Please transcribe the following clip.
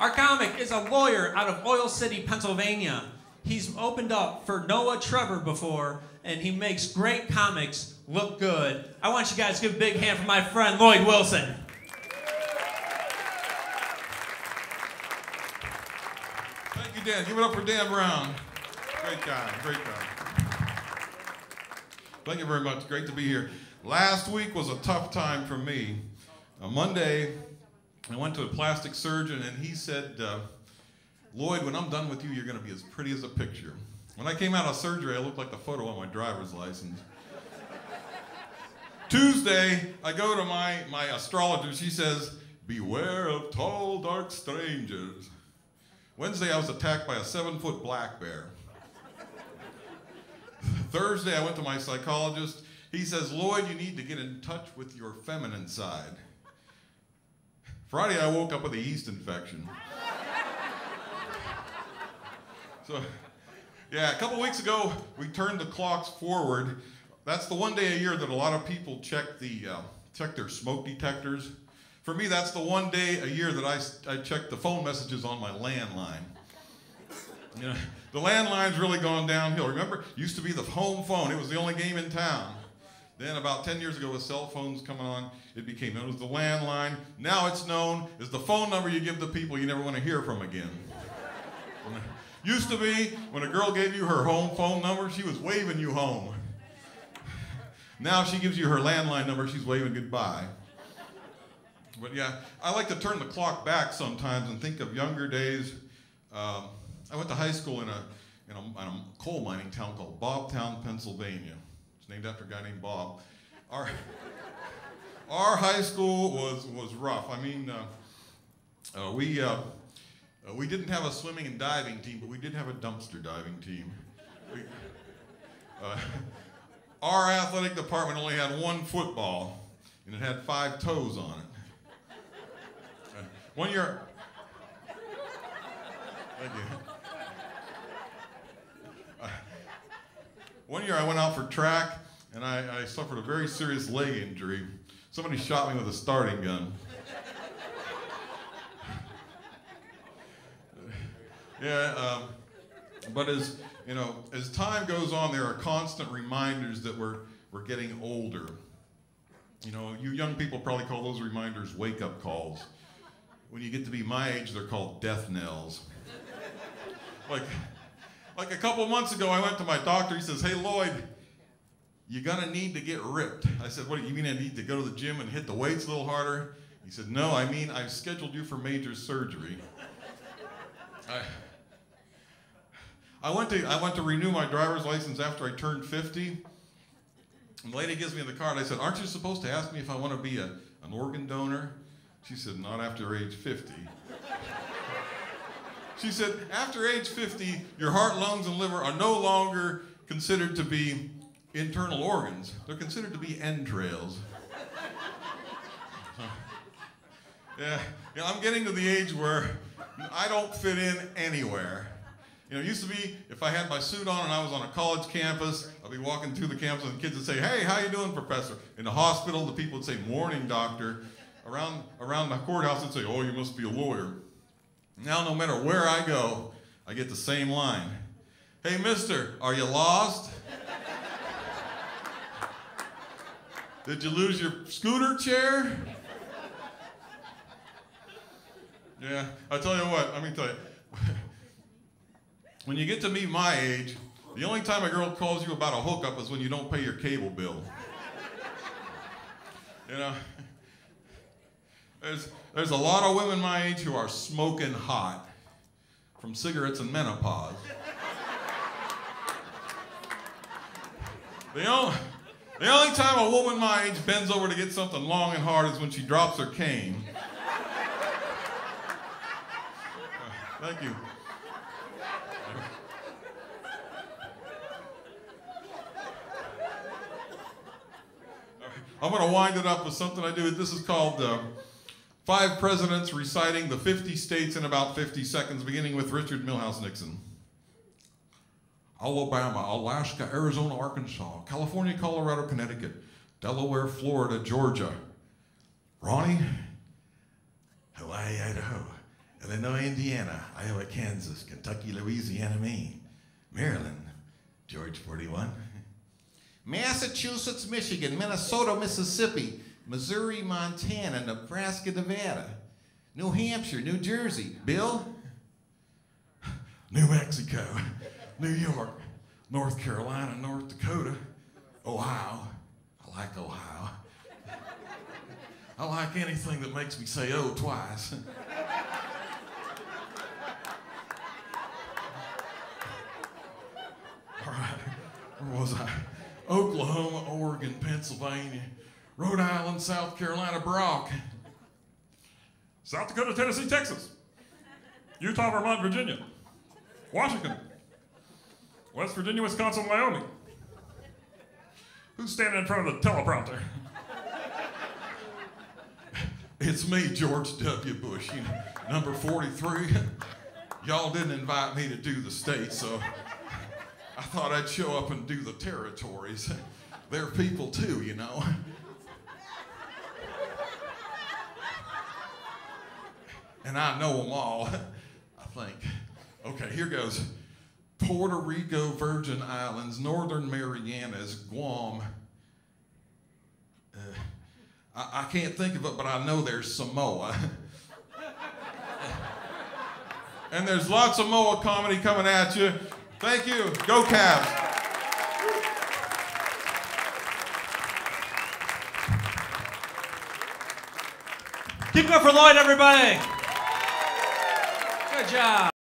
Our comic is a lawyer out of Oil City, Pennsylvania. He's opened up for Noah Trevor before, and he makes great comics look good. I want you guys to give a big hand for my friend Lloyd Wilson. Thank you, Dan. Give it up for Dan Brown. Great guy, great guy. Thank you very much. Great to be here. Last week was a tough time for me. On Monday, I went to a plastic surgeon, and he said, Lloyd, when I'm done with you, you're going to be as pretty as a picture. When I came out of surgery, I looked like the photo on my driver's license. Tuesday, I go to my astrologer. She says, beware of tall, dark strangers. Wednesday, I was attacked by a 7-foot black bear. Thursday, I went to my psychologist. He says, Lloyd, you need to get in touch with your feminine side. Friday, I woke up with a yeast infection. So, yeah, a couple weeks ago, we turned the clocks forward. That's the one day a year that a lot of people check their smoke detectors. For me, that's the one day a year that I check the phone messages on my landline. You know, the landline's really gone downhill. Remember, it used to be the home phone. It was the only game in town. Then about 10 years ago, with cell phones coming on, it became known as the landline. Now it's known as the phone number you give to people you never want to hear from again. Used to be, when a girl gave you her home phone number, she was waving you home. Now she gives you her landline number, she's waving goodbye. But yeah, I like to turn the clock back sometimes and think of younger days. I went to high school in a coal mining town called Bobtown, Pennsylvania. It's named after a guy named Bob. Our high school was rough. I mean, we didn't have a swimming and diving team, but we did have a dumpster diving team. Our athletic department only had one football, and it had 5 toes on it. One year, thank you. One year I went out for track, and I suffered a very serious leg injury. Somebody shot me with a starting gun. Yeah, but as time goes on, there are constant reminders that we're getting older. You know, you young people probably call those reminders wake-up calls. When you get to be my age, they're called death knells. Like a couple months ago, I went to my doctor. He says, hey, Lloyd, you're gonna need to get ripped. I said, what do you mean I need to go to the gym and hit the weights a little harder? He said, no, I mean I've scheduled you for major surgery. I went to renew my driver's license after I turned 50. And the lady gives me the card. I said, aren't you supposed to ask me if I want to be an organ donor? She said, not after age 50. She said, after age 50, your heart, lungs, and liver are no longer considered to be internal organs. They're considered to be entrails. Yeah, I'm getting to the age where I don't fit in anywhere. You know, it used to be, if I had my suit on and I was on a college campus, I'd be walking through the campus and the kids would say, hey, how you doing, professor? In the hospital, the people would say, morning, doctor. Around the courthouse, they'd say, oh, you must be a lawyer. Now, no matter where I go, I get the same line. Hey, mister, are you lost? Did you lose your scooter chair? Yeah, I tell you what, let me tell you. When you get to be my age, the only time a girl calls you about a hookup is when you don't pay your cable bill. You know, there's a lot of women my age who are smoking hot from cigarettes and menopause. The only time a woman my age bends over to get something long and hard is when she drops her cane. Thank you. I'm going to wind it up with something I do. This is called 5 Presidents Reciting the 50 States in About 50 Seconds, beginning with Richard Milhouse Nixon. Alabama, Alaska, Arizona, Arkansas, California, Colorado, Connecticut, Delaware, Florida, Georgia, Ronnie, Hawaii, Idaho, Illinois, Indiana, Iowa, Kansas, Kentucky, Louisiana, Maine, Maryland, Georgia 41, Massachusetts, Michigan, Minnesota, Mississippi, Missouri, Montana, Nebraska, Nevada, New Hampshire, New Jersey, Bill, New Mexico, New York, North Carolina, North Dakota, Ohio. I like Ohio. I like anything that makes me say oh twice. All right, where was I? Oklahoma, Oregon, Pennsylvania, Rhode Island, South Carolina, Brock, South Dakota, Tennessee, Texas, Utah, Vermont, Virginia, Washington, West Virginia, Wisconsin, Wyoming. Who's standing in front of the teleprompter? It's me, George W. Bush, number 43. Y'all didn't invite me to do the states, so I thought I'd show up and do the territories. They're people too, you know. And I know them all, I think. Okay, here goes. Puerto Rico, Virgin Islands, Northern Marianas, Guam. I can't think of it, but I know there's Samoa. And there's lots of Moa comedy coming at you. Thank you. Go Cavs. Keep it up for Lloyd, everybody. Good job.